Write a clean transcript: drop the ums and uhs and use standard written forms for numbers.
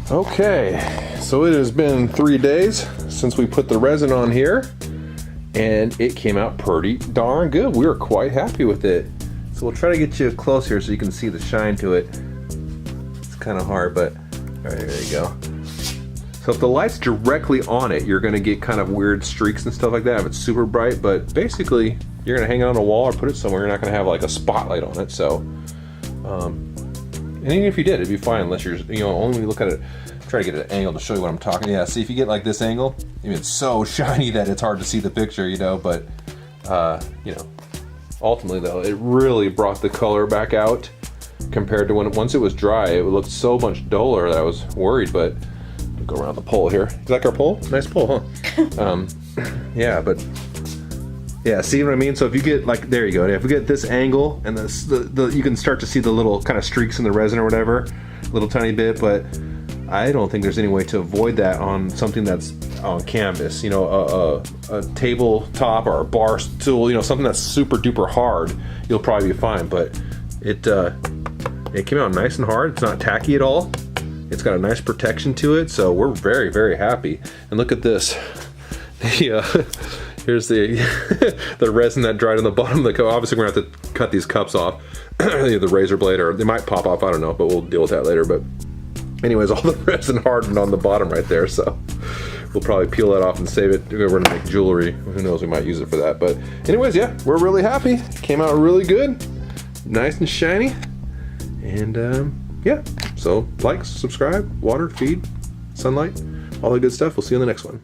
Okay, so it has been 3 days since we put the resin on here, and it came out pretty darn good. We were quite happy with it. So we'll try to get you close here so you can see the shine to it. It's kind of hard, but all right, there you go. So if the light's directly on it, you're gonna get kind of weird streaks and stuff like that if it's super bright, but basically you're gonna hang it on a wall or put it somewhere. You're not gonna have like a spotlight on it. So, and even if you did, it'd be fine unless you're, only when you look at it, try to get an angle to show you what I'm talking. Yeah, see if you get like this angle, I mean, it's so shiny that it's hard to see the picture, but ultimately though, it really brought the color back out compared to once it was dry. It looked so much duller that I was worried, but I'll go around the pole here. You like our pole? Nice pole, huh? Yeah, but yeah, see what I mean? So if you get like, there you go. If you get this angle and you can start to see the little kind of streaks in the resin or whatever, a little tiny bit, but I don't think there's any way to avoid that on something that's on canvas, a tabletop or a bar stool, something that's super duper hard, you'll probably be fine. But it came out nice and hard. It's not tacky at all. It's got a nice protection to it, so we're very, very happy. And look at this. Here's the resin that dried on the bottom of the cup. Obviously, we're gonna have to cut these cups off, the razor blade, or they might pop off. I don't know, but we'll deal with that later. But anyways, all the resin hardened on the bottom right there, so we'll probably peel that off and save it. We're gonna make jewelry. Who knows? We might use it for that. But anyways, yeah, we're really happy. Came out really good, nice and shiny, and yeah. So like, subscribe, water, feed, sunlight, all the good stuff. We'll see you in the next one.